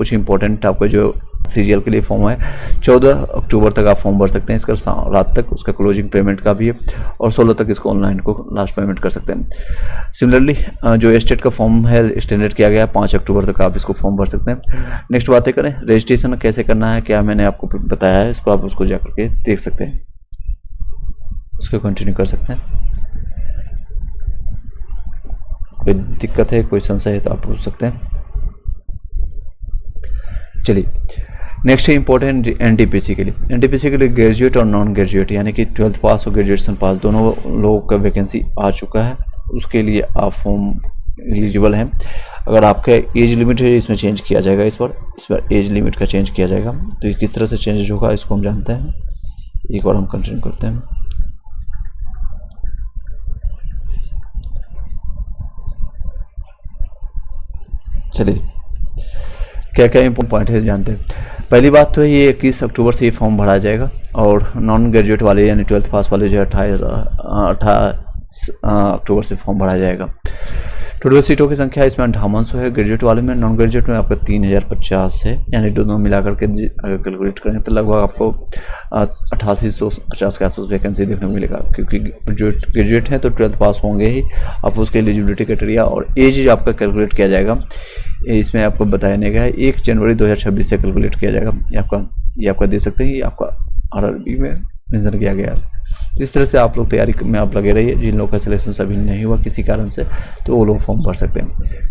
कुछ इंपॉर्टेंट आपका जो सीजीएल के लिए फॉर्म है 14 अक्टूबर तक आप फॉर्म भर सकते हैं, इसका रात तक उसका क्लोजिंग पेमेंट का भी है, और 16 तक इसको ऑनलाइन को लास्ट पेमेंट कर सकते हैं। सिमिलरली जो स्टेट का फॉर्म है एक्सटेंडेड किया गया है, 5 अक्टूबर तक आप इसको फॉर्म भर सकते हैं। नेक्स्ट बातें करें, रजिस्ट्रेशन कैसे करना है, क्या मैंने आपको बताया है, इसको आप उसको जाकर के देख सकते हैं, उसको कंटिन्यू कर सकते हैं। कोई दिक्कत है, कोई संशय है तो आप पूछ सकते हैं। चलिए नेक्स्ट है इंपॉर्टेंट एनटीपीसी के लिए। एनटीपीसी के लिए ग्रेजुएट और नॉन ग्रेजुएट यानी कि 12th पास और ग्रेजुएशन पास दोनों लोगों का वैकेंसी आ चुका है, उसके लिए आप फॉर्म एलिजिबल हैं। अगर आपका एज लिमिट है इसमें चेंज किया जाएगा, इस बार एज लिमिट का चेंज किया जाएगा, तो ये किस तरह से चेंज होगा इसको हम जानते हैं। एक बार हम कंटिन्यू करते हैं। चलिए क्या क्या इंपॉर्टेंट पॉइंट है जानते हैं। पहली बात तो ये 21 अक्टूबर से ये फॉर्म भरा जाएगा, और नॉन ग्रेजुएट वाले यानी 12th पास वाले जो 28 अक्टूबर से फॉर्म भरा जाएगा। टोटल सीटों की संख्या इसमें 5800 है ग्रेजुएट वाले में, नॉन ग्रेजुएट में आपका 3050 है, यानी दोनों मिलाकर के अगर कैलकुलेट करें तो लगभग आपको 8850 के आसपास वैकेंसी देखने को मिलेगा, क्योंकि जो ग्रेजुएट हैं तो 12th पास होंगे ही। आप उसके एलिजिबिलिटी क्राइटेरिया और एज आपका कैलकुलेट किया जाएगा, इसमें आपको बताने का है 1 जनवरी 2026 से कैलकुलेट किया जाएगा। ये आपका दे सकते हैं, ये आपका आरआरबी में मेंशन किया गया है। इस तरह से आप लोग तैयारी में आप लगे रहिए। जिन लोगों का सिलेक्शन अभी नहीं हुआ किसी कारण से, तो वो लोग फॉर्म भर सकते हैं।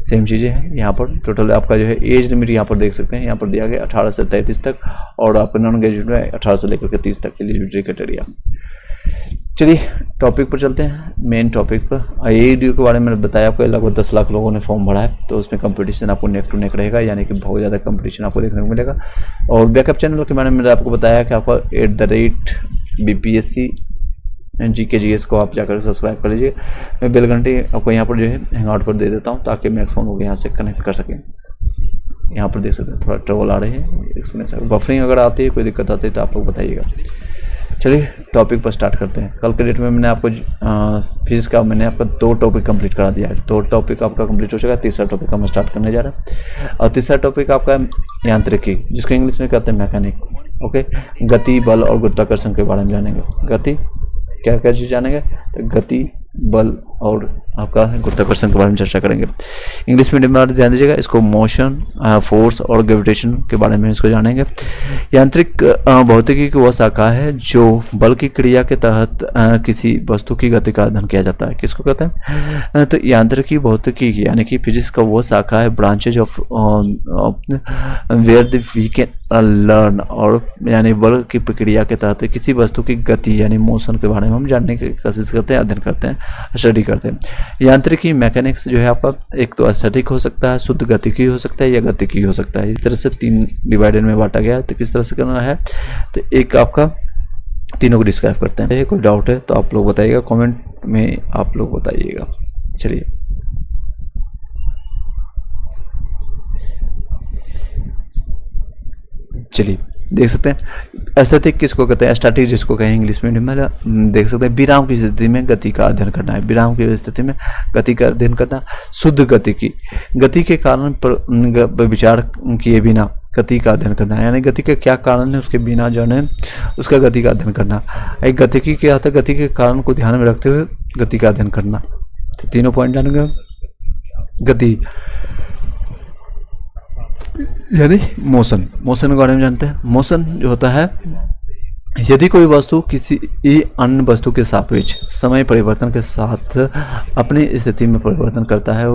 सेम चीज़ें हैं यहाँ पर। टोटल आपका जो है एज लिमिट यहाँ पर देख सकते हैं, यहाँ पर दिया गया 18 से 33 तक, और आपका नॉन ग्रेजुएट में 18 से लेकर के 30 तक एलिजिबिलिटी क्राइटेरिया। चलिए टॉपिक पर चलते हैं, मेन टॉपिक पर। AEDU के बारे में बताया आपको, लगभग 10 लाख लोगों ने फॉर्म भरा है, तो उसमें कंपटीशन आपको नेक टू नेक रहेगा, यानी कि बहुत ज़्यादा कंपटीशन आपको देखने को मिलेगा। और बैकअप चैनल के बारे में मैंने आपको बताया कि आपको @BPSC GKGS को आप जाकर सब्सक्राइब कर लीजिए। मैं बेल घंटी आपको यहाँ पर जो है हैंगआउट पर दे देता हूँ, ताकि मैक्स फोन को यहाँ से कनेक्ट कर सकें। यहाँ पर देख सकते हैं थोड़ा ट्रबल आ रहे हैं, एक्सप्लेनेशन बफरिंग अगर आती है, कोई दिक्कत आती है तो आप लोग बताइएगा। चलिए टॉपिक पर स्टार्ट करते हैं। कल के डेट में मैंने आपको फिजिक्स का मैंने आपका 2 टॉपिक कंप्लीट करा दिया है। 2 टॉपिक आपका कंप्लीट हो चुका है, तीसरा टॉपिक हम स्टार्ट करने जा रहे हैं। और तीसरा टॉपिक आपका यांत्रिकी, जिसको इंग्लिश में कहते हैं मैकेनिक्स। ओके, गति, बल और गुरुत्वाकर्षण के बारे में जानेंगे। गति क्या क्या चीज़ जानेंगे, तो गति, बल और आपका गुरुत्वाकर्षण के बारे में चर्चा करेंगे। इंग्लिश मीडियम में ध्यान दीजिएगा, इसको मोशन, फोर्स और ग्रेविटेशन के बारे में इसको जानेंगे। यांत्रिक भौतिकी की वह शाखा है जो बल की क्रिया के तहत किसी वस्तु की गति का अध्ययन किया जाता है। किसको कहते हैं, तो यांत्रिकी भौतिकी यानी कि फिजिक्स का वो शाखा है, branches of where we can learn, और यानी बल की प्रक्रिया के तहत किसी वस्तु की गति यानी मोशन के बारे में हम जानने की कोशिश करते हैं, अध्ययन करते हैं, स्टडी करते हैं। यांत्रिकी मैकेनिक्स जो है आपका एक तो स्टैटिक हो सकता है, शुद्ध गतिकी हो सकता है, या गतिकी हो सकता है। इस तरह से 3 डिवाइडेड में बांटा गया है। तो किस तरह से करना है, तो एक आपका तीनों को डिस्क्राइब करते हैं। कोई डाउट है तो आप लोग बताइएगा, कमेंट में आप लोग बताइएगा। चलिए देख सकते हैं स्टैटिक किसको कहते हैं, स्टैटिक जिसको कहें इंग्लिश में देख सकते हैं। विराम की स्थिति में गति का अध्ययन करना है, विराम की स्थिति में गति का अध्ययन करना। शुद्ध गति की, गति के कारण पर विचार किए बिना गति का अध्ययन करना है, यानी गति के क्या कारण है उसके बिना जाने उसका गति का अध्ययन करना। एक गतिकी क्या होता है, गति के कारण को ध्यान में रखते हुए गति का अध्ययन करना। तो तीनों पॉइंट जानेंगे। गति यानी मोशन, मोशन के बारे में जानते हैं। मोशन जो होता है, यदि कोई वस्तु किसी अन्य वस्तु के सापेक्ष समय परिवर्तन के साथ अपनी स्थिति में परिवर्तन करता है,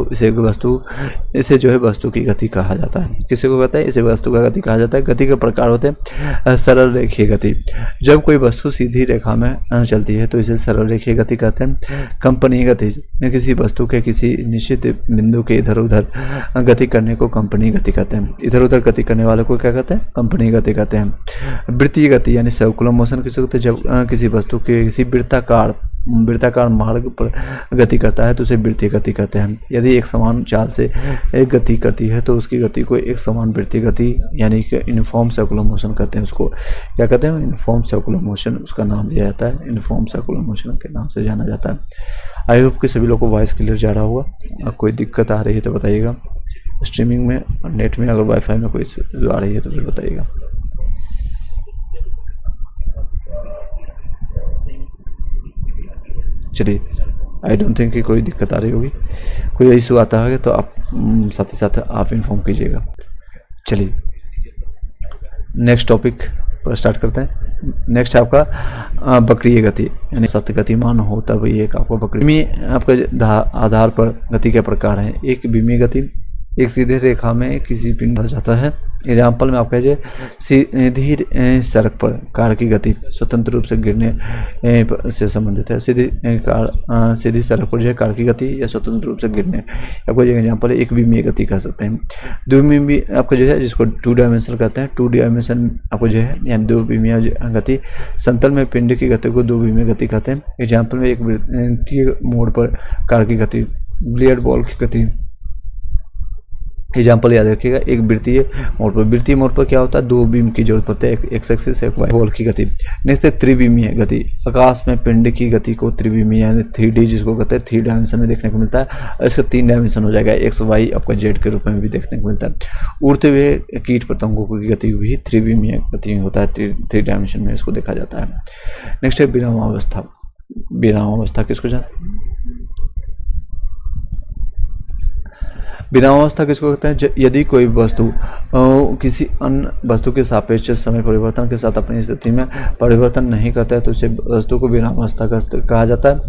इसे जो है वस्तु की गति कहा जाता है। किसी को कहता है, इसे वस्तु का गति कहा जाता है। गति के प्रकार होते हैं सरल रेखीय गति, जब कोई वस्तु सीधी रेखा में चलती है तो इसे सरल रेखीय गति कहते हैं। कंपनीय गति, किसी वस्तु के किसी निश्चित बिंदु के इधर उधर गति करने को कंपनीय गति कहते हैं। इधर उधर गति करने वाले को क्या कहते हैं, कंपनीय गति कहते हैं। वृत्तीय गति यानी सर्कुलर मोशन किसी होते हैं, जब किसी वस्तु के किसी वृत्ताकार मार्ग पर गति करता है तो उसे वृत्तीय गति कहते हैं। यदि एक समान चाल से एक गति करती है तो उसकी गति को एक समान वृत्तीय गति यानी कि यूनिफॉर्म सर्कुलर मोशन कहते हैं। उसको क्या कहते हैं, यूनिफॉर्म सर्कुलर मोशन उसका नाम दिया जाता है, यूनिफॉर्म सर्कुलर मोशन के नाम से जाना जाता है। आई होप कि सभी लोगों को वॉइस क्लियर जा रहा होगा। कोई दिक्कत आ रही है तो बताइएगा। स्ट्रीमिंग में, नेट में अगर वाईफाई में कोई इशू आ रही है तो फिर बताइएगा। चलिए, आई डोंट थिंक कि कोई दिक्कत आ रही होगी। कोई इशू आता है तो आप साथ ही साथ आप इन्फॉर्म कीजिएगा। चलिए नेक्स्ट टॉपिक पर स्टार्ट करते हैं। नेक्स्ट आपका वक्रीय गति, यानी सत्य गतिमान हो तब ये एक आपको वक्रीय में आपका आधार पर गति के प्रकार हैं। एक विमीय गति, एक सीधे रेखा में किसी पिंड पर जाता है। एग्जाम्पल में आप कहिए सीधी सड़क पर कार की गति स्वतंत्र रूप से गिरने से संबंधित है। सीधी सड़क पर जो है कार की गति या स्वतंत्र रूप से गिरने, आपको जो एग्जाम्पल है एक विमीय गति कह सकते हैं। द्विविमीय आपको जो है जिसको 2 डायमेंशन कहते हैं। 2 डायमेंशन आपको जो है यानी 2 विमीय गति, समतल में पिंड की गति को 2 विमीय गति कहते हैं। एग्जाम्पल में एक वृत्तीय मोड़ पर कार की गति, बिलियर्ड बॉल की गति। एग्जाम्पल याद रखिएगा, एक वृत्तीय मोड़ पर, वृत्तीय मोड़ पर क्या होता है 2 बीम की जरूरत पड़ती है, एक एक्स एक्सिस एक वाई, बॉल की गति। नेक्स्ट है त्रिविमीय गति, आकाश में पिंड की गति को त्रिविमीय यानी 3D जिसको कहते हैं 3 डायमेंशन में देखने को मिलता है। और इसका 3 डायमेंशन हो जाएगा, एक्स वाई आपका जेड के रूप में भी देखने को मिलता है। उड़ते हुए कीट पतंगों की गति भी त्रिविमीय गति होता है, 3 डायमेंशन में इसको देखा जाता है। नेक्स्ट है विरामावस्था। विरामावस्था किसको विरामावस्था किसको कहते हैं? यदि कोई वस्तु किसी अन्य वस्तु के सापेक्ष समय परिवर्तन के साथ अपनी स्थिति में परिवर्तन नहीं करता है तो उसे वस्तु को विरामावस्था कहा जाता है।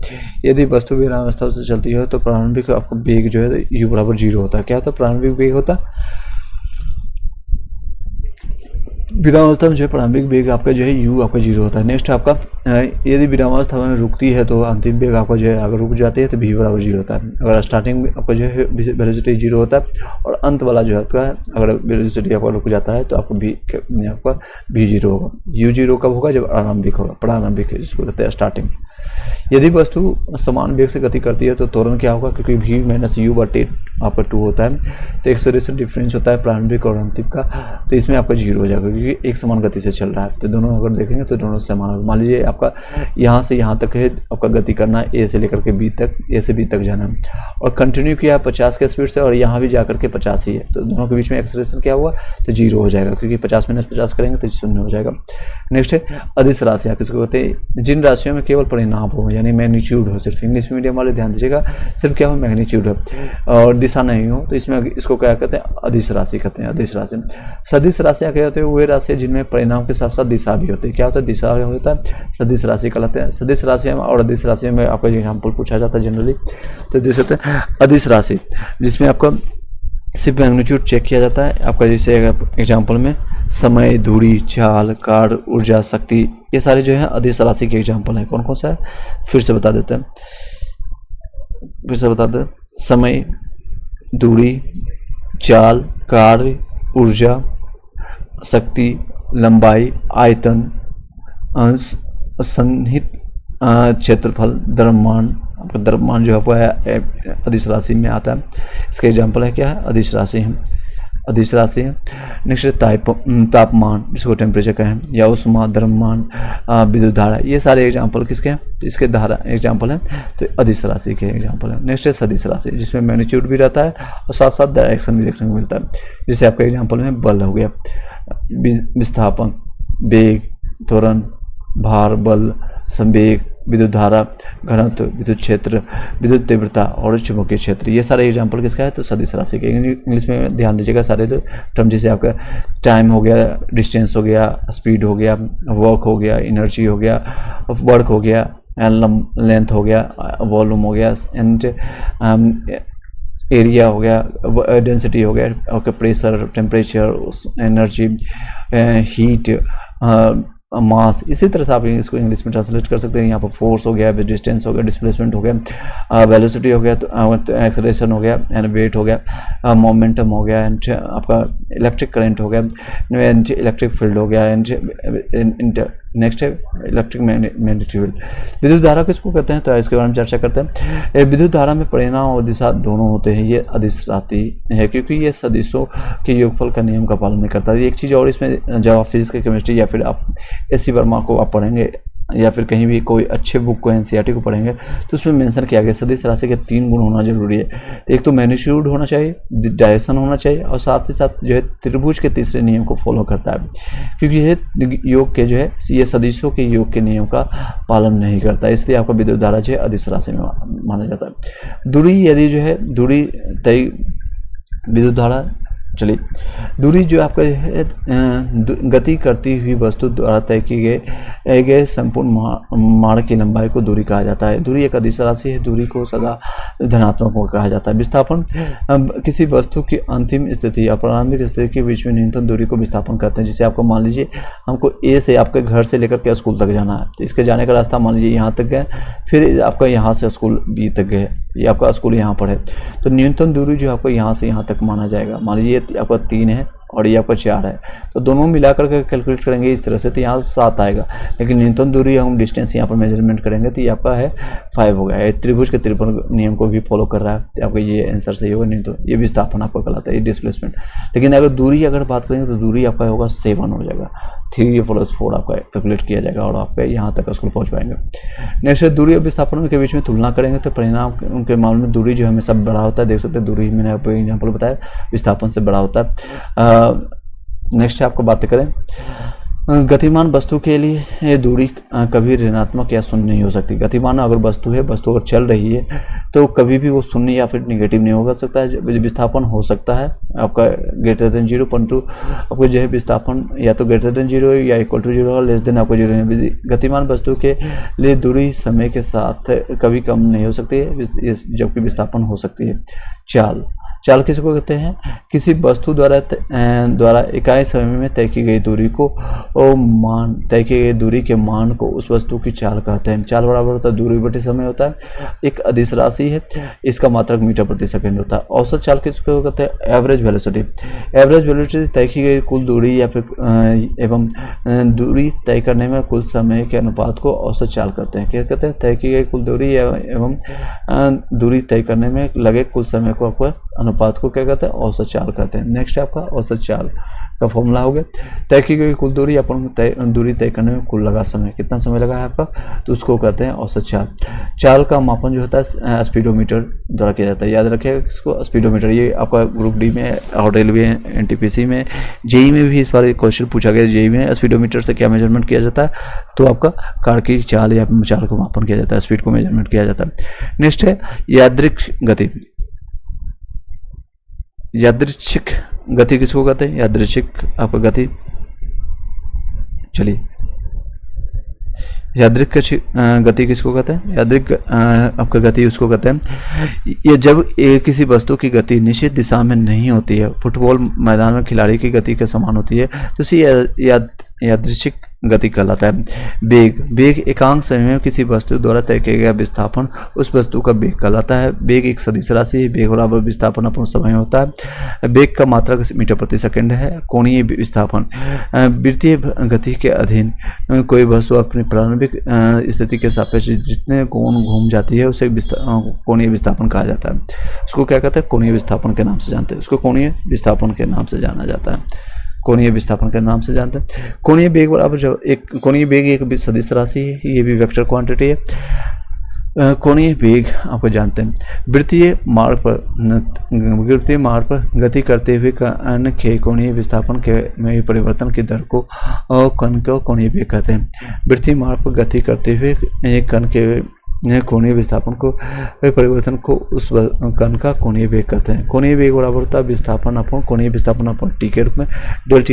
यदि वस्तु विरामावस्था से चलती है तो प्रारंभिक आपको वेग जो है u बराबर 0 होता है। क्या होता है? प्रारंभिक वेग होता है। विरामावस्था में जो है प्रारंभिक वेग आपका जो है u आपका 0 होता है। नेक्स्ट आपका यदि विरामावस्था में रुकती है तो अंतिम वेग आपका जो है अगर रुक जाती है तो v बराबर 0 होता है। अगर स्टार्टिंग में आपका जो है वेलोसिटी 0 होता है और अंत वाला जो होता है अगर वेलोसिटी आपका रुक जाता है तो आपको v 0 होगा। u 0 कब होगा? जब आरंभिक होगा, प्रारंभिक है जिसको कहते हैं स्टार्टिंग। यदि वस्तु समान वेग से गति करती है तो त्वरण क्या होगा? क्योंकि v माइनस u बटे आपका 2 होता है तो एक्सेलरेशन डिफरेंस होता है प्रारंभिक और अंतिम का, तो इसमें आपका 0 हो जाएगा क्योंकि एक समान गति से चल रहा है। तो दोनों अगर देखेंगे तो दोनों समान होगा। मान लीजिए आपका यहाँ से यहाँ तक है आपका गति करना है, ए से लेकर के बी तक, ए से बी तक जाना है और कंटिन्यू किया 50 के स्पीड से और यहाँ भी जाकर के 50 ही है, तो दोनों के बीच में एक्सेलरेशन क्या हुआ? तो 0 हो जाएगा क्योंकि 50 माइनस 50 करेंगे तो 0 हो जाएगा। नेक्स्ट है अदिश राशियाँ किसको कहते हैं? जिन राशियों में केवल परिणाम हो यानी मैग्नीट्यूड हो, सिर्फ इंग्लिश मीडियम वाले ध्यान दीजिएगा, सिर्फ क्या हो? मैग्नीट्यूड हो और दिशा नहीं हो तो इसमें इसको क्या कहते हैं? अदिश राशि कहते हैं। अदिश राशि। सदिश राशियाँ क्या होते हैं? वे राशि जिनमें परिणाम के साथ साथ दिशा भी होती है। क्या होता है? दिशा होता है, सदिश राशि कहलाते हैं। सदिश राशि और अदिश राशि में आपका एग्जाम्पल पूछा जाता है जनरली, तो देख सकते हैं अदिश राशि जिसमें आपका सिर्फ मैग्नीट्यूड चेक किया जाता है। आपका जैसे एग्जाम्पल में समय, दूरी, चाल, कार्य, ऊर्जा, शक्ति, ये सारे जो है अदिश राशि के एग्जाम्पल हैं। कौन कौन सा है फिर से बता देते हैं, समय, दूरी, चाल, कार्य, ऊर्जा, शक्ति, लंबाई, आयतन, अंश, सन्निहित क्षेत्रफल, द्रव्यमान। आपका द्रव्यमान जो आपका है अदिश राशि में आता है। इसका एग्जाम्पल है क्या है? अदिश राशि है। अदिश राशि है। नेक्स्ट तापमान जिसको टेम्परेचर कहें, या उष्मा, द्रव्यमान, विद्युत धारा, ये सारे एग्जाम्पल किसके हैं? तो इसके धारा एग्जाम्पल हैं तो अदिश राशि के एग्जाम्पल है। नेक्स्ट है सदिश राशि जिसमें मैग्नीट्यूड भी रहता है और साथ साथ डायरेक्शन भी देखने को मिलता है। जैसे आपका एग्जाम्पल में बल हो गया, विस्थापन, वेग, त्वरण, भार, बल, संवेग, विद्युत धारा, घनत्व, विद्युत क्षेत्र, विद्युत तीव्रता और चुंबकीय क्षेत्र, ये सारे एग्जाम्पल किसका है? तो सदिश राशि के। इंग्लिश में ध्यान दीजिएगा सारे टर्म, जैसे आपका टाइम हो गया, डिस्टेंस हो गया, स्पीड हो गया, वर्क हो गया, एनर्जी हो गया, वर्क हो गया, लेंथ हो गया, वॉल्यूम हो गया, एंड एरिया हो गया, डेंसिटी हो गया, okay, pressure, temperature, energy, heat, mass. इसी तरह से आप इसको इंग्लिश में ट्रांसलेट कर सकते हैं। यहाँ पर फोर्स हो गया, डिस्टेंस हो गया, डिस्प्लेसमेंट हो गया, वेलोसिटी हो गया, तो एक्सेलरेशन हो गया, एंड वेट हो गया, मोमेंटम हो गया, एंड आपका इलेक्ट्रिक करंट हो गया, एंड इलेक्ट्रिक फील्ड हो गया, एंड नेक्स्ट है इलेक्ट्रिक मैग्नेटिक फील्ड। विद्युत धारा किसको कहते हैं? तो इसके बारे में चर्चा करते हैं। विद्युत धारा में परिणाम और दिशा दोनों होते हैं। ये अदिश राशि है क्योंकि ये सदिशों के योगफल का नियम का पालन नहीं करता। एक चीज़ और इसमें जब आप फिजिक्स की केमिस्ट्री या फिर आप एस सी वर्मा को आप पढ़ेंगे या फिर कहीं भी कोई अच्छे बुक को एनसीईआरटी को पढ़ेंगे तो उसमें मेंशन किया गया सदिश राशि के 3 गुण होना जरूरी है। एक तो मैग्नीट्यूड होना चाहिए, डायरेक्शन होना चाहिए, और साथ ही साथ जो है त्रिभुज के तीसरे नियम को फॉलो करता है, क्योंकि यह योग के जो है ये सदिशों के योग के नियम का पालन नहीं करता, इसलिए आपका विद्युत धारा जो है अदिश राशि में माना जाता है। दूरी यदि जो है दूरी तय विद्युत धारा, चलिए दूरी जो आपका है गति करती हुई वस्तु द्वारा तय की गए संपूर्ण मार्ग की लंबाई को दूरी कहा जाता है। दूरी एक अदिश राशि है, दूरी को सदा धनात्मक कहा जाता है। विस्थापन किसी वस्तु की अंतिम स्थिति या प्रारंभिक स्थिति के बीच में न्यूनतम दूरी को विस्थापन कहते हैं। जैसे आपको मान लीजिए हमको ए से आपके घर से लेकर के स्कूल तक जाना है, तो इसके जाने का रास्ता मान लीजिए यहाँ तक गए, फिर आपका यहाँ से स्कूल बी तक गए, ये आपका स्कूल यहाँ पर है, तो न्यूनतम दूरी जो आपको यहाँ से यहाँ तक माना जाएगा। मान लीजिए आपका 3 है और ये आपका 4 है, तो दोनों मिलाकर के कैलकुलेट करेंगे इस तरह से, तो यहाँ 7 आएगा, लेकिन न्यूनतम दूरी हम डिस्टेंस यहाँ पर मेजरमेंट करेंगे तो ये आपका है 5 हो गया है। त्रिभुज के त्रिकोण नियम को भी फॉलो कर रहा है, तो आपका ये आंसर सही होगा। नहीं तो ये विस्थापन आपका कहलाता है, ये डिस्प्लेसमेंट। लेकिन अगर दूरी अगर बात करेंगे तो दूरी आपका होगा 7 हो जाएगा, 3+4 आपका कैलकुलेट किया जाएगा और आपका यहाँ तक स्कूल पहुँच पाएंगे। नेक्स्ट दूरी और विस्थापन के बीच में तुलना करेंगे तो परिणाम उनके मामले में दूरी जो हमेशा बड़ा होता है, देख सकते हैं दूरी मैंने आपको एग्जाम्पल बताया विस्थापन से बड़ा होता है। नेक्स्ट आपको बातें करें गतिमान वस्तु के लिए दूरी कभी ऋणात्मक या शून्य नहीं हो सकती। गतिमान अगर वस्तु है, वस्तु अगर चल रही है तो कभी भी वो शून्य या फिर निगेटिव नहीं होगा सकता है। विस्थापन हो सकता है आपका ग्रेटर देन 0, परंतु आपको जो है विस्थापन या तो ग्रेटर देन 0 या इक्वल टू 0 लेस देन आपको 0 है। गतिमान वस्तु के लिए दूरी समय के साथ कभी कम नहीं हो सकती है, जबकि विस्थापन हो सकती है। चाल किसको कहते हैं? किसी वस्तु द्वारा इकाई समय में तय की गई दूरी को तय की गई दूरी के मान को उस वस्तु की चाल कहते हैं। चाल बराबर होता है दूरी बटे समय होता है, एक अदिश राशि है, इसका मात्रक मीटर प्रति सेकंड होता है। औसत चाल किसको कहते हैं? Average velocity. एवरेज वेलोसिटी तय की गई कुल दूरी या फिर एवं दूरी तय करने में कुल समय के अनुपात को औसत चाल कहते हैं। क्या कहते हैं? तय की गई कुल दूरी एवं दूरी तय करने में लगे कुल समय को आपको अनुपात को क्या कहते हैं? औसत चाल कहते हैं। नेक्स्ट आपका औसत चाल का फॉर्मूला हो गया, तय की गई कुल दूरी अपन दूरी तय करने में कुल लगा समय, कितना समय लगा है आपका, तो उसको कहते हैं औसत चाल। चाल का मापन जो होता है स्पीडोमीटर द्वारा किया जाता है। याद रखिएगा इसको, स्पीडोमीटर। ये आपका ग्रुप डी में और रेलवे एनटीपीसी में जेई में भी इस बार क्वेश्चन पूछा गया। जेई में स्पीडोमीटर से क्या मेजरमेंट किया जाता है, तो आपका कार की चाल या चाल का मापन किया जाता है, स्पीड को मेजरमेंट किया जाता है। नेक्स्ट है यादृच्छिक गति। यादृच्छिक गति किसको कहते हैं? यादृच्छिक आपका गति, चलिए यादृच्छिक गति किसको कहते हैं? यादृच्छिक आपका गति उसको कहते हैं ये जब किसी वस्तु की गति निश्चित दिशा में नहीं होती है, फुटबॉल मैदान में खिलाड़ी की गति के समान होती है, तो इसे यादृच्छिक गति कहलाता है। वेग एकांक समय में किसी वस्तु द्वारा तय किया गया विस्थापन उस वस्तु का वेग कहलाता है। वेग एक सदिश राशि है, वेग बराबर विस्थापन अपन समय होता है। वेग का मात्रक मीटर प्रति सेकंड है। कोणीय विस्थापन वृत्तीय गति के अधीन कोई वस्तु अपनी प्रारंभिक स्थिति के सापेक्ष जितने कोण घूम जाती है उसे कोणीय विस्थापन कहा जाता है। उसको क्या कहते हैं? कोणीय विस्थापन के नाम से जानते हैं, उसको कोणीय विस्थापन के नाम से जाना जाता है। कोणीय विस्थापन के नाम से जानते हैं। कोणीय वेग बराबर जो एक कोणीय वेग एक सदिश राशि है, ये भी वेक्टर क्वांटिटी है। कोणीय वेग आपको जानते हैं। वृत्तीय मार्ग पर गति करते हुए कण के कोणीय विस्थापन के में परिवर्तन की दर को कण को कोणीय वेग कहते हैं। वृत्तीय मार्ग पर गति करते हुए कण के कोणीय विस्थापन को परिवर्तन को उस कण का कोणीय वेग कहते हैं। कोणीय वेग बराबर होता है विस्थापन अपन कोणीय विस्थापन अपन टी के रूप में डेल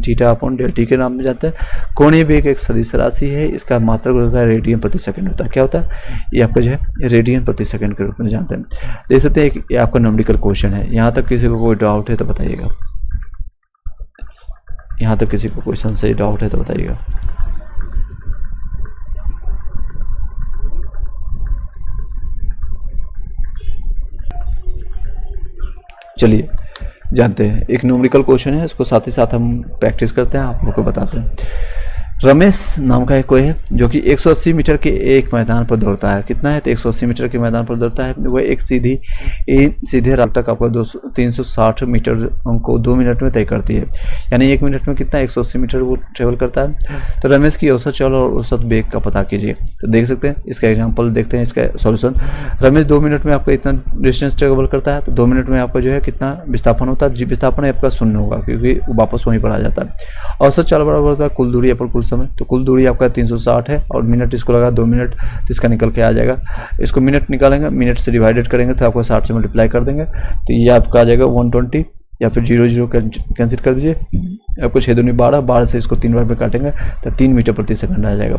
थीटा अपन डेल टी के नाम में जाता है। कोणीय वेग एक सदिश राशि है, इसका मात्रक होता है रेडियन प्रति सेकंड होता है। क्या होता है? ये आपका जो है रेडियन प्रति सेकंड के रूप में जानते हैं। देख सकते हैं ये आपका न्यूमेरिकल क्वेश्चन है। यहाँ तक किसी को कोई डाउट है तो बताइएगा। यहाँ तक किसी को क्वेश्चन से डाउट है तो बताइएगा। चलिए जानते हैं, एक न्यूमेरिकल क्वेश्चन है, इसको साथ ही साथ हम प्रैक्टिस करते हैं, आप लोग को बताते हैं। रमेश नाम का एक कोई है जो कि 180 मीटर के एक मैदान पर दौड़ता है। कितना है? तो 180 मीटर के मैदान पर दौड़ता है। वो एक सीधे राह तक आपका 360 मीटर को 2 मिनट में तय करती है। यानी 1 मिनट में कितना 180 मीटर वो ट्रेवल करता है। तो रमेश की औसत चाल और औसत वेग का पता कीजिए। तो देख सकते हैं इसका एग्जाम्पल, देखते हैं इसका सॉल्यूशन। रमेश 2 मिनट में आपका इतना डिस्टेंस ट्रेवल करता है, तो 2 मिनट में आपका जो है कितना विस्थापन होता है? विस्थापन आपका 0 होगा क्योंकि वो वापस वहीं पर आ जाता है। औसत चाल बराबर होता है कुल दूरी पर कुल समय। तो कुल दूरी आपका 360 है और मिनट इसको लगा 2 मिनट, तो इसका निकल के आ जाएगा। इसको मिनट निकालेंगे, मिनट से डिवाइडेड करेंगे तो आपको 60 से मल्टीप्लाई कर देंगे, तो ये आपका आ जाएगा 120 या फिर 0 कैंसिल कर दीजिए। आपको 6 दूनी 12, 12 से इसको 3 बार में काटेंगे तो 3 मीटर प्रति सेकंड आ जाएगा।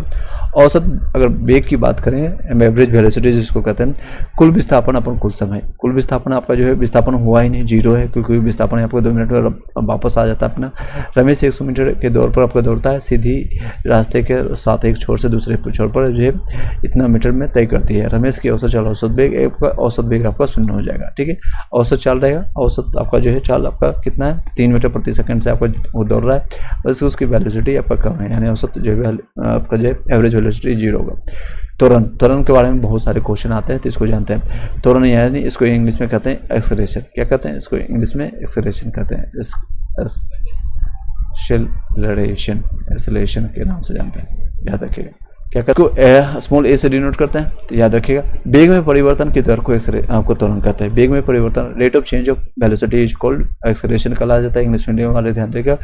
औसत अगर वेग की बात करें, एवरेज वेलोसिटी जिसको कहते हैं, कुल विस्थापन अपन कुल समय। कुल विस्थापन आपका जो है विस्थापन हुआ ही नहीं, 0 है क्योंकि विस्थापन आपको 2 मिनट में वापस आ जाता है अपना। रमेश 100 मीटर के दौर पर आपका दौड़ता है, सीधी रास्ते के साथ एक छोर से दूसरे छोर पर जो है इतना मीटर में तय करती है। रमेश की औसत चाल औसत वेग आपका 0 हो जाएगा। ठीक है, औसत चाल रहेगा, औसत आपका जो है चाल आपका कितना है? 3 मीटर प्रति सेकंड से आपका दौड़ रहा है, बस उसकी वेलोसिटी आपका कम है, यानी औसत जो है आपका जो एवरेज वेलोसिटी 0 होगा। त्वरण के बारे में बहुत सारे क्वेश्चन आते हैं, तो इसको जानते हैं। त्वरण यानी इसको इंग्लिश में कहते हैं एक्सेलरेशन। क्या कहते हैं इसको? इंग्लिश में एक्सेलरेशन कहते हैं। एक्सेलरेशन के नाम से जानते हैं, याद रखिएगा। क्या कहते हैं? स्मॉल ए से डिनोट करते हैं, तो याद रखिएगा। वेग में परिवर्तन की दर को आपको त्वरण कहते हैं। वेग में परिवर्तन, rate of change of velocity is called acceleration कहा जाता है। इंग्लिश मीडियम वाले ध्यान देगा।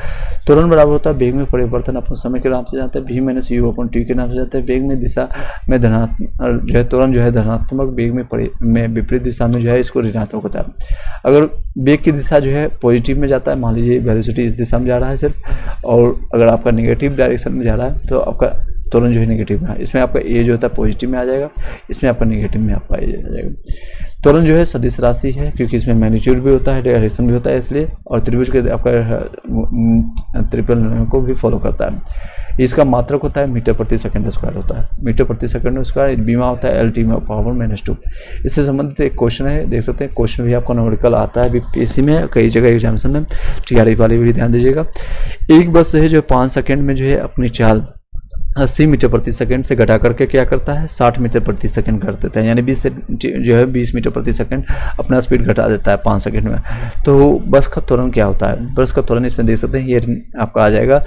त्वरण बराबर होता है वेग में परिवर्तन अपने समय के नाम से जानते हैं, v - u/t के नाम से जानते हैं। वेग में दिशा में धनात्मक जो है त्वरण जो है धनात्मक, वेग में विपरीत दिशा में जो है इसको ऋणात्मक होता है। अगर वेग की दिशा जो है पॉजिटिव में जाता है, मान लीजिए वेलोसिटी इस दिशा में जा रहा है सिर्फ, और अगर आपका निगेटिव डायरेक्शन में जा रहा है तो आपका त्वरण जो है नेगेटिव में है। इसमें आपका ए जो होता है पॉजिटिव में आ जाएगा, इसमें आपका नेगेटिव में आपका ए आ जाएगा। त्वरण जो है सदिश राशि है क्योंकि इसमें मैग्नीट्यूड भी होता है, डायरेक्शन भी होता है, इसलिए और त्रिभुज के आपका ट्रिपल नियम को भी फॉलो करता है। इसका मात्रक होता है मीटर प्रति सेकंड स्क्वायर होता है। मीटर प्रति सेकंड स्क्वायर बीमा होता है LT में पावर -2। इससे संबंधित एक क्वेश्चन है, देख सकते हैं। क्वेश्चन भी आपको न्यूमेरिकल आता है बीपीएससी में, कई जगह एग्जामिनेशन में। TRE वाले भी ध्यान दीजिएगा। एक बस है जो 5 सेकंड में जो है अपनी चाल 80 मीटर प्रति सेकंड से घटा करके क्या करता है? 60 मीटर प्रति सेकंड कर देता है, यानी 20 से जो है 20 मीटर प्रति सेकंड अपना स्पीड घटा देता है 5 सेकंड में। तो बस का त्वरण क्या होता है? बस का त्वरण इसमें देख सकते हैं, ये आपका आ जाएगा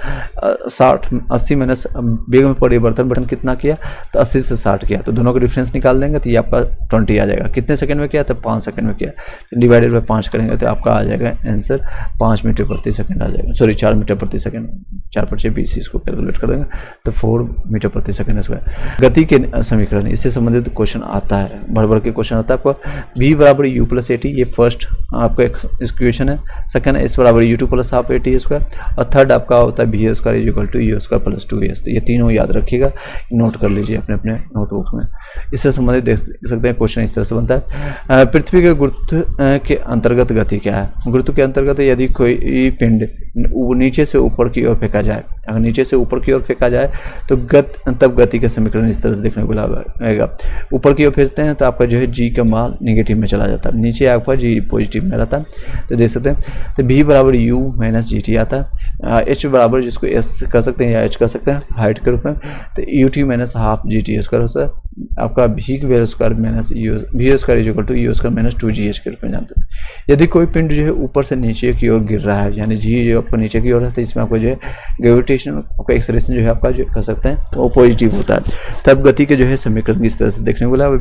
80 माइनस वेग में परिवर्तन बटन कितना किया? तो 80 से 60 किया, तो दोनों का डिफरेंस निकाल देंगे तो ये आपका 20 आ जाएगा। कितने सेकंड में किया? तो 5 सेकंड में किया, तो डिवाइडेड बाय 5 करेंगे तो आपका आ जाएगा आंसर 5 मीटर प्रति सेकंड आ जाएगा। सॉरी 4 मीटर प्रति सेकंड, 4 × 6 = 20, इसको कैलकुलेट कर देंगे तो 4 मीटर प्रति सेकंड स्क्वायर। गति के समीकरण, इससे संबंधित क्वेश्चन आता है, भर के क्वेश्चन आता है आपको। v = u + at, ये फर्स्ट आपका इक्वेशन है। Second s = u2 + half at², और थर्ड आपका होता है v² = u² + 2s। तो ये तीनों याद रखिएगा, नोट कर लीजिए अपने अपने नोटबुक में। इससे संबंधित देख सकते हैं क्वेश्चन इस तरह से बनता है। पृथ्वी के गुरुत्व के अंतर्गत गति क्या है? गुरुत्व के अंतर्गत यदि कोई पिंड नीचे से ऊपर की ओर फेंका जाए, अगर नीचे से ऊपर की ओर फेंका जाए तो तब गति का समीकरण इस तरह से देखने को मिलेगा। ऊपर की ओर फेंकते हैं तो आपका जो है g का मान नेगेटिव में चला जाता है, नीचे आपका g पॉजिटिव में रहता है। तो देख सकते हैं, तो v = u - gt आता है। h बराबर जिसको s कह सकते हैं या h कह सकते हैं हाइट के रूप में, तो ut - ½ gt² होता है। आपका v² - v² - 2gh के रूप में जानते हैं। यदि कोई पिंड जो है ऊपर से नीचे की ओर गिर रहा है, यानी g जो आपको नीचे की ओर है, तो इसमें आपको जो है ग्रेविटेशनल आपका एक्सेलरेशन जो है आपका जो कह सकते हैं वो पॉजिटिव होता है। तब गति के जो है समीकरण इस तरह से देखने को मिला। v =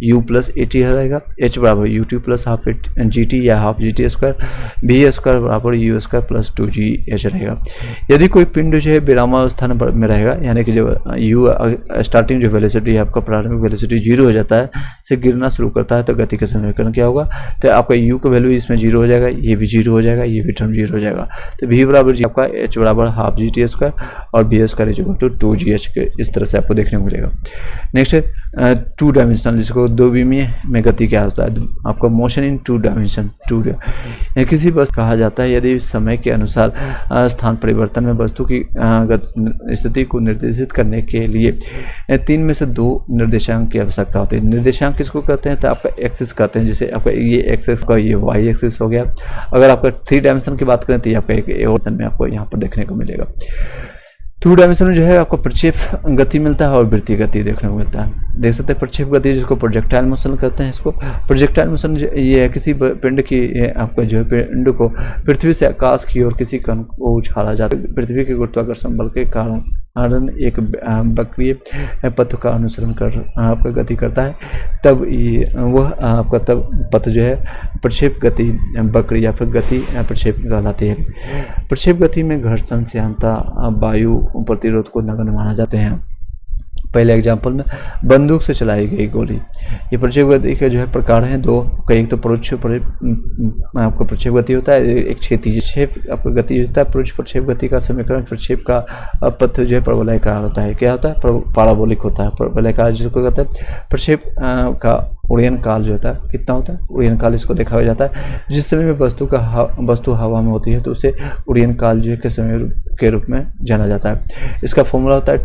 u + at रहेगा, h = u2 + half gt या ½ gt², v² = u² + 2gh रहेगा। यदि कोई पिंड जो है विरामावस्था में रहेगा, यानी कि जब u स्टार्टिंग जो वेलोसिटी है आपका प्रारंभिक वेलोसिटी 0 हो जाता है, से गिरना शुरू करता है, तो गति का समीकरण क्या होगा? तो आपका u का वैल्यू इसमें 0 हो जाएगा, ये भी 0 हो जाएगा, ये भी टर्म 0 हो जाएगा। तो v = आपका h = ½ gt² और v² = 2gh के इस तरह से आपको देखने को मिलेगा। नेक्स्ट है 2 डायमेंशनल, जिसको 2 में गति क्या होता है? आपका मोशन इन 2 डायमेंशन। किसी वस्तु कहा जाता है यदि समय के अनुसार स्थान परिवर्तन में वस्तु की स्थिति को निर्देशित करने के लिए 3 में से 2 निर्देशांक की आवश्यकता होती है। निर्देशांक किसको कहते हैं? तो आपका एक्सिस कहते हैं, जैसे आपका ये एक्सिस का ये वाई एक्सिस हो गया। अगर आपका 3 डायमेंशन की बात करें तो ये आपका एक डायमेंशन में आपको यहाँ पर देखने को मिलेगा। टू डायमेंशन में जो है आपको प्रक्षेप गति मिलता है और वृत्तीय गति देखने को मिलता है। देख सकते हैं प्रक्षेप गति जिसको प्रोजेक्टाइल मोशन कहते हैं। इसको प्रोजेक्टाइल मोशन ये है किसी पिंड की आपका जो है पिंड को पृथ्वी से आकाश की ओर किसी कण को उछाला जाता है। पृथ्वी के गुरुत्वाकर्षण बल के कारण एक वक्रीय पथ का अनुसरण कर आपका गति करता है, तब वह आपका तब पथ जो है प्रक्षेप गति वक्र या फिर गति प्रक्षेप कहलाती है। प्रक्षेप गति में घर्षण श्यानता वायु प्रतिरोध को नगण्य माना जाते हैं। पहले एग्जाम्पल में बंदूक से चलाई गई गोली। ये प्रक्षेप गति के जो है प्रकार हैं दो, कई तो परोक्ष आपका प्रक्षेप गति होता है, एक क्षेत्रीय आपका गति होता है। परोक्ष प्रक्षेप गति का समीकरण प्रक्षेप का पथ जो है परवलयाकार होता है। क्या होता है? पाराबोलिक होता है। परवलयाकार जिसको कहते हैं प्रक्षेप का उड़यन काल जो होता है कितना होता है? उड़यन काल इसको देखा जाता है जिस समय में वस्तु हवा में होती है तो उसे उड़यन काल जो के समय के रूप में जाना जाता है। इसका फॉर्मूला होता है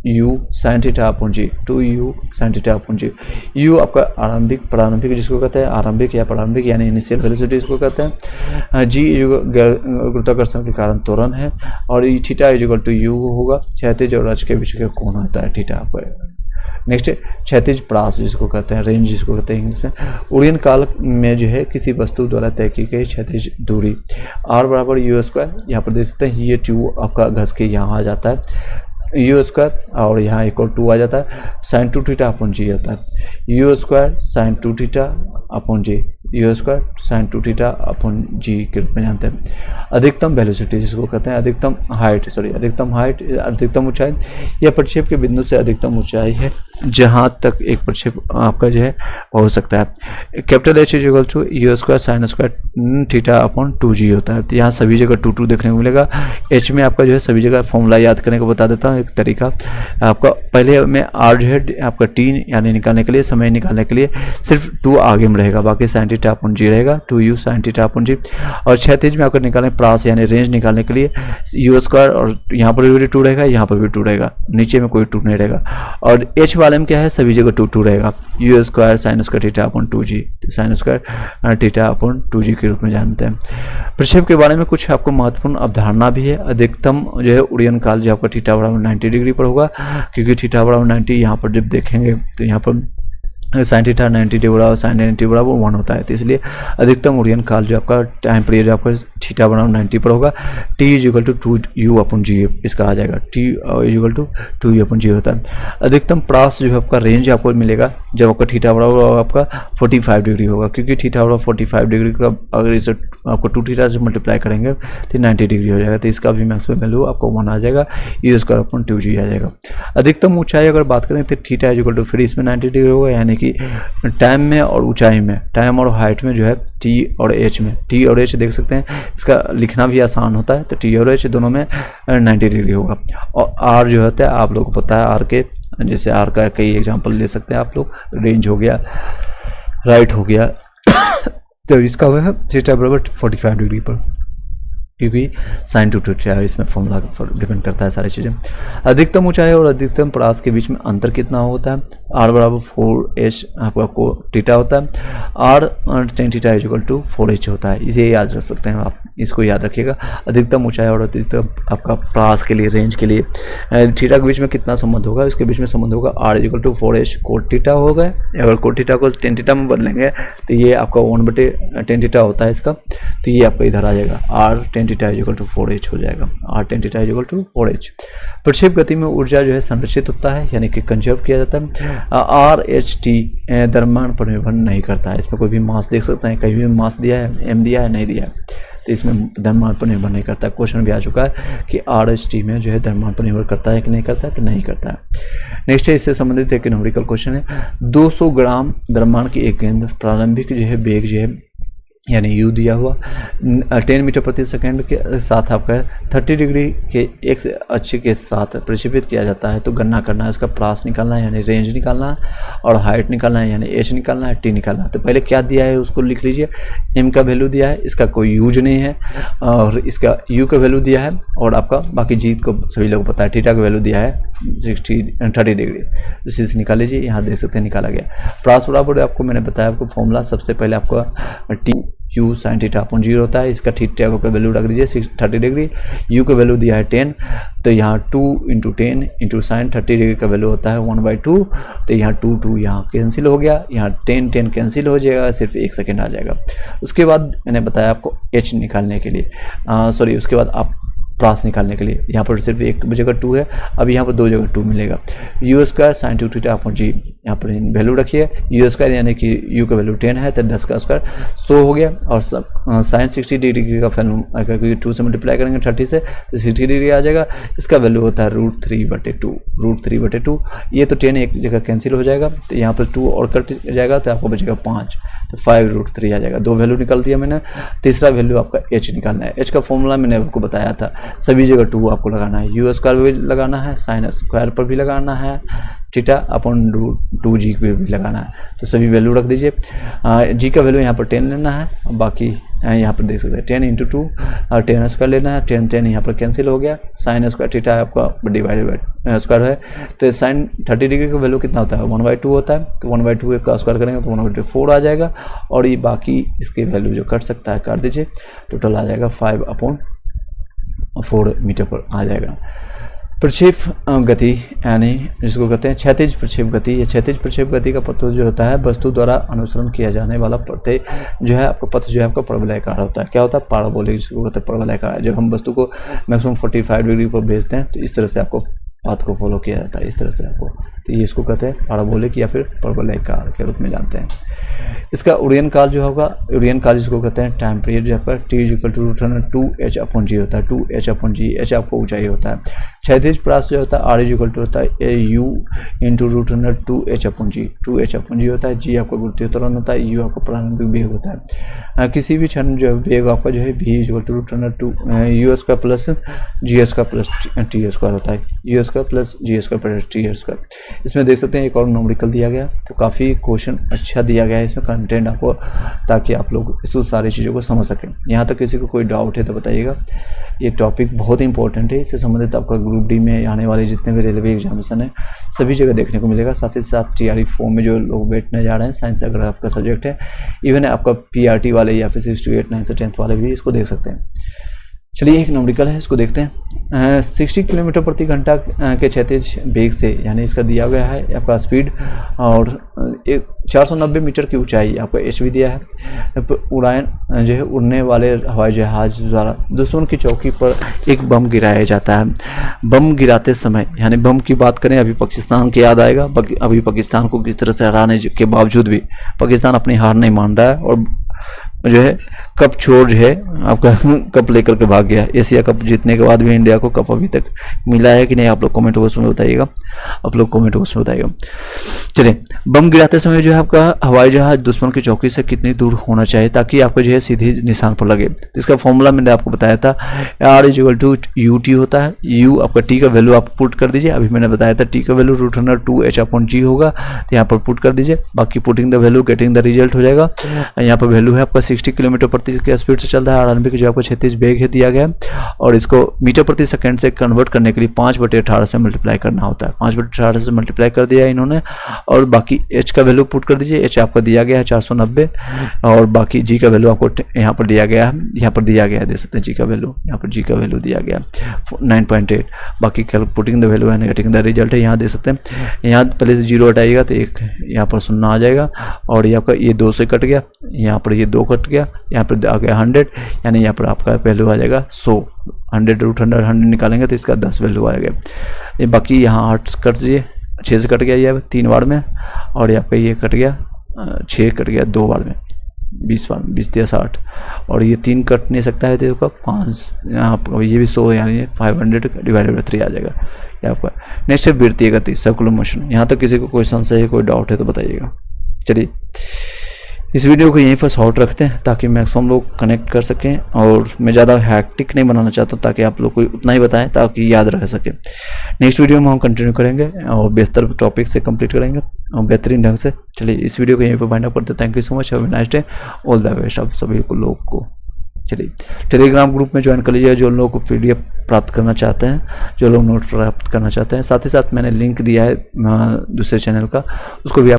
T=2u sin थीटा अपॉन जी, 2u sin थीटा अपॉन जी। u आपका प्रारंभिक जिसको कहते हैं आरंभिक या प्रारंभिक यानी इनिशियल वेलोसिटी इसको कहते हैं। g गुरुत्वाकर्षण के कारण त्वरण है और θ=u होगा क्षैतिज और अक्ष के बीच का कोण होता है थीटा आपका। नेक्स्ट क्षैतिज प्रास जिसको कहते हैं, रेंज जिसको कहते हैं इंग्लिश में। उड़यन काल में जो है किसी वस्तु द्वारा तय की गई क्षैतिज दूरी r बराबर u²। यहाँ पर देख सकते हैं ये 2 आपका घस के यहाँ आ जाता है u² और यहाँ एक और 2 आ जाता है sin 2 थीटा अपॉन जी होता है। u² sin 2 थीटा अपॉन जी, u² sin 2 थीटा अपॉन जी के रूप में जानते हैं। अधिकतम वेलोसिटी जिसको कहते हैं अधिकतम हाइट अधिकतम ऊंचाई यह प्रक्षेप के बिंदु से अधिकतम ऊंचाई है जहां तक एक प्रक्षेप आपका जो है हो सकता है। Capital H u² sin² theta upon 2g होता है। तो यहाँ सभी जगह 2 देखने को मिलेगा। H में आपका जो है सभी जगह फॉर्मूला याद करने को बता देता हूँ एक तरीका आपका। पहले में r जो है आपका t यानी निकालने के लिए समय निकालने के लिए सिर्फ 2 आगे में रहेगा, बाकी sin थीटा अपॉन जी रहेगा 2u sin थीटा अपॉन जी। और क्षैतिज में आकर निकालने प्रास यानी रेंज निकालने के लिए u² और यहाँ पर भी 2 रहेगा, यहाँ पर भी 2 रहेगा, नीचे में कोई 2 नहीं रहेगा। और H वाले में क्या है सभी जगह 2 रहेगा u² sin² theta upon 2g, sin² theta upon 2g के रूप में जानते हैं। प्रक्षेप के बारे में कुछ आपको महत्वपूर्ण अवधारणा भी है। अधिकतम जो है उड़यन काल जो आपका थीटा बराबर 90 डिग्री पर होगा, क्योंकि थीटा बराबर 90 यहाँ पर जब देखेंगे तो यहाँ पर sin थीटा 90 डिग्री बराबर sin 90 बराबर 1 होता है। तो इसलिए अधिकतम उड़यन काल जो आपका टाइम पीरियड आपका थीटा बराबर 90 पर होगा। T=2u अपॉन जी इसका आ जाएगा, T=2u अपॉन जी होता है। अधिकतम प्रास जो है आपका रेंज आपको मिलेगा जब आपका थीटा बराबर आपका 45 डिग्री होगा, क्योंकि थीटा बराबर 45 डिग्री का अगर इसे आपको 2 थीटा से मल्टीप्लाई करेंगे तो 90 डिग्री हो जाएगा। तो इसका भी मैक्सिमम वैल्यू आपको 1 आ जाएगा, u² अपॉन 2g आ जाएगा। अधिकतम ऊंचाई अगर बात करें तो थीटा फिर इसमें 90 डिग्री होगा, यानी कि टाइम में और ऊंचाई में, टाइम और हाइट में जो है T और H में, T और H देख सकते हैं इसका लिखना भी आसान होता है। तो T और H दोनों में 90 डिग्री होगा। और R जो होता है आप लोगों को पता है, R के जैसे R का कई एग्जांपल ले सकते हैं आप लोग, रेंज हो गया, राइट हो गया तो इसका वह है थीटा बराबर 45 डिग्री पर, क्योंकि sin 2 थीटा इसमें फॉर्मूला डिपेंड करता है सारी चीज़ें। अधिकतम ऊंचाई और अधिकतम प्रास के बीच में अंतर कितना होता है? r बराबर 4h आपका को थीटा होता है, r tan थीटा = 4h होता है। इसे याद रख सकते हैं आप, इसको याद रखिएगा। अधिकतम ऊंचाई और अधिकतम आपका प्रास के लिए, रेंज के लिए थीटा के बीच में कितना संबंध होगा? इसके बीच में संबंध होगा r = 4h कोट थीटा होगा। अगर कोट थीटा को tan थीटा में बदलेंगे तो ये आपका 1/tan थीटा होता है इसका, तो ये आपका इधर आ जाएगा r tan थीटा = 4h हो जाएगा, r tan थीटा = 4h। प्रक्षेप गति में ऊर्जा जो है संरक्षित होता है, यानी कि कंजर्व किया जाता है। RHT द्रव्यमान पर निर्भर नहीं करता है। इसमें कोई भी मास देख सकते हैं, कहीं भी मास दिया है, m दिया है, नहीं दिया है, तो इसमें द्रव्यमान पर निर्भर नहीं करता। क्वेश्चन भी आ चुका है कि RHT में जो है द्रव्यमान पर निर्भर करता है कि नहीं करता है, तो नहीं करता है। नेक्स्ट है इससे संबंधित एक न्यूमेरिकल क्वेश्चन है। 200 ग्राम द्रव्यमान की एक गेंद प्रारंभिक जो है वेग जो है यानी u दिया हुआ 10 मीटर प्रति सेकंड के साथ आपका 30 डिग्री के x अक्ष के साथ प्रक्षेपित किया जाता है, तो गणना करना है, उसका प्रास निकालना है यानी रेंज निकालना है, और हाइट निकालना है यानी h निकालना है, t निकालना है। तो पहले क्या दिया है उसको लिख लीजिए। m का वैल्यू दिया है, इसका कोई यूज नहीं है, और इसका u का वैल्यू दिया है, और आपका बाकी जीत को सभी लोगों को पता है, थीटा का वैल्यू दिया है 30 डिग्री। इसी से निकाल लीजिए, यहाँ देख सकते हैं निकाला गया। प्रास बराबर आपको मैंने बताया आपको फॉर्मूला, सबसे पहले आपका u sin थीटा अपॉन 0 होता है। इसका थीटा का वैल्यू रख दीजिए 30 डिग्री, u का वैल्यू दिया है 10, तो यहाँ 2 इंटू 10 इंटू साइन 30 डिग्री का वैल्यू होता है 1/2, तो यहाँ 2 यहाँ कैंसिल हो गया, यहाँ 10 कैंसिल हो जाएगा, सिर्फ 1 सेकेंड आ जाएगा। उसके बाद मैंने बताया आपको h निकालने के लिए, सॉरी उसके बाद आप प्रास निकालने के लिए, यहाँ पर सिर्फ एक जगह 2 है, अब यहाँ पर 2 जगह 2 मिलेगा। u square sine 2 theta upon g, यहाँ पर वैल्यू रखिए, u स्क्वायर यानी कि u का वैल्यू 10 है तो 10 का स्क्वायर 100 हो गया, और साइन 60 डिग्री का वैल्यू क्योंकि 2 से मल्टीप्लाई करेंगे 30 से तो 60 डिग्री आ जाएगा। इसका वैल्यू होता है √3/2। ये तो 10 एक जगह कैंसिल हो जाएगा, तो यहाँ पर 2 और कट जाएगा तो आपको बचेगा 5, तो 5√3 आ जाएगा। 2 वैल्यू निकाल दिया मैंने। तीसरा वैल्यू आपका h निकालना है। h का फॉर्मूला मैंने आपको बताया था, सभी जगह 2 आपको लगाना है, u स्क्वायर भी लगाना है, साइन स्क्वायर पर भी लगाना है, थीटा अपॉन √2g पे भी लगाना है, तो सभी वैल्यू रख दीजिए। g का वैल्यू यहाँ पर 10 लेना है, बाकी यहाँ पर देख सकते हैं 10 इंटू 2 और 10 स्क्वायर लेना है, 10 यहाँ पर कैंसिल हो गया, साइन स्क्वायर थीटा आपका डिवाइडेड बाई स्क्वायर है, तो साइन 30 डिग्री का वैल्यू कितना होता है 1/2 होता है, तो 1/2 का स्क्वायर करेंगे तो 1/4 आ जाएगा, और ये बाकी इसके वैल्यू जो कट सकता है काट दीजिए, टोटल आ जाएगा 5/4 मीटर पर आ जाएगा। प्रक्षेप गति यानी जिसको कहते हैं क्षैतिज प्रक्षेप गति, या क्षैतिज प्रक्षेप गति का पथ जो होता है वस्तु द्वारा अनुसरण किया जाने वाला पथ जो है आपका पथ जो है आपका परवलयाकार होता है। क्या होता है पाराबोलिक, जिसको कहते हैं परवलयाकार। जब हम वस्तु को मैक्सिमम 45 डिग्री पर भेजते हैं तो इस तरह से आपको पाथ को फॉलो किया जाता है, इस तरह से आपको, तो ये इसको कहते हैं पाराबोलिक या फिर परवलयाकार के रूप में जानते हैं। इसका उड़यन काल जो होगा, उड़यन काल जिसको कहते हैं टाइम पीरियड, जहाँ पर t = 2h/g होता है, 2h/g, h आपको ऊंचाई होता है। क्षैतिज प्रास जो होता है r होता है u × 2h/g, 2h/g होता है, g आपका गुरुत्वीय त्वरण होता है, u आपका प्रारंभिक वेग होता है। किसी भी क्षण जो वेग आपका जो है v = u² plus g² plus t² होता है, u² plus g² plus t²। इसमें देख सकते हैं एक और न्यूमेरिकल दिया गया, तो काफ़ी क्वेश्चन अच्छा दिया गया है इसमें कंटेंट आपको, ताकि आप लोग इस सारी चीज़ों को समझ सकें। यहाँ तक किसी को कोई डाउट है तो बताइएगा। ये टॉपिक बहुत इंपॉर्टेंट है, इससे संबंधित आपका ग्रुप डी में आने वाले जितने भी रेलवे एग्जामिनेशन है सभी जगह देखने को मिलेगा। साथ ही साथ TRE 4 में जो लोग बैठने जा रहे हैं, साइंस अगर आपका सब्जेक्ट है, इवन आपका PRT वाले या फिर 6 to 8 9 से 10th वाले भी इसको देख सकते हैं। चलिए एक न्यूमेरिकल है, इसको देखते हैं। 60 किलोमीटर प्रति घंटा के क्षैतिज वेग से, यानी इसका दिया गया है आपका स्पीड, और 490 मीटर की ऊंचाई आपका h भी दिया है। उड़ान जो है उड़ने वाले हवाई जहाज द्वारा दुश्मन की चौकी पर एक बम गिराया जाता है। बम गिराते समय, यानी बम की बात करें अभी पाकिस्तान की याद आएगा, अभी पाकिस्तान को किस तरह से हराने के बावजूद भी पाकिस्तान अपनी हार नहीं मान रहा है, और जो है कप छोड़ जो है आपका कप लेकर के भाग गया। एशिया कप जीतने के बाद भी इंडिया को कप अभी तक मिला है कि नहीं, आप लोग कमेंट बॉक्स में बताइएगा, चलिए बम गिराते समय जो है आपका हवाई जहाज दुश्मन की चौकी से कितनी दूर होना चाहिए ताकि आपको जो है सीधे निशान पर लगे। तो इसका फॉर्मूला मैंने आपको बताया था, R = UT होता है। U आपका T का वैल्यू आप पुट कर दीजिए, अभी मैंने बताया था T का वैल्यू √2h/g होगा, तो यहाँ पर पुट कर दीजिए, बाकी putting the value getting the result हो जाएगा। यहाँ पर वैल्यू है आपका 60 किलोमीटर प्रति की स्पीड से चल रहा है, आरएनबी जो आपको क्षैतिज वेग है दिया गया, और इसको मीटर प्रति सेकंड से कन्वर्ट करने के लिए 5/18 से मल्टीप्लाई करना होता है। 5/18 से मल्टीप्लाई कर दिया इन्होंने, और बाकी h का वैल्यू पुट कर दीजिए। h आपका दिया गया है 490, और बाकी g का वैल्यू आपको यहाँ पर दिया गया है, देख सकते हैं g का वैल्यू, यहाँ पर g का वैल्यू दिया गया 9.8, बाकी putting the value and getting the result है। यहाँ देख सकते हैं, यहाँ पहले से 0 हटाइएगा तो एक यहाँ पर 0 आ जाएगा, और ये आपका ये 2 से कट गया, यहाँ पर ये 2 कट गया, यहाँ पर आ गया 100, यानी यहाँ पर आपका वैल्यू आ जाएगा 100। 100 निकालेंगे तो इसका 10 वैल्यू आएगा। ये बाकी यहाँ 8 कट दीजिए, 6 से कट गया ये 3 बार में, और यहाँ पे ये कट गया 6 कट गया 2 बार में, 20 बार 20×60, और ये 3 कट नहीं सकता है तो 5, यहाँ पर ये भी 100, यानी 500/3 आ जाएगा ये आपका। नेक्स्ट है वृत्तीय गति, सर्कुलर मोशन। यहाँ तक किसी को कोई संशय है, कोई डाउट है तो बताइएगा। चलिए इस वीडियो को यहीं पर शॉर्ट रखते हैं ताकि मैक्सिमम लोग कनेक्ट कर सकें, और मैं ज़्यादा हैक्टिक नहीं बनाना चाहता हूँ ताकि आप लोग को उतना ही बताएं ताकि याद रह सके। नेक्स्ट वीडियो में हम कंटिन्यू करेंगे और बेहतर टॉपिक से कंप्लीट करेंगे और बेहतरीन ढंग से। चलिए इस वीडियो को यहीं पर फाइंड आउट करते हैं। Thank you so much, have a nice day, all the best आप सभी को लोग को। चलिए टेलीग्राम ग्रुप में ज्वाइन कर लीजिए जो लोग PDF प्राप्त करना चाहते हैं, जो लोग नोट्स प्राप्त करना चाहते हैं। साथ ही साथ मैंने लिंक दिया है दूसरे चैनल का, उसको भी आप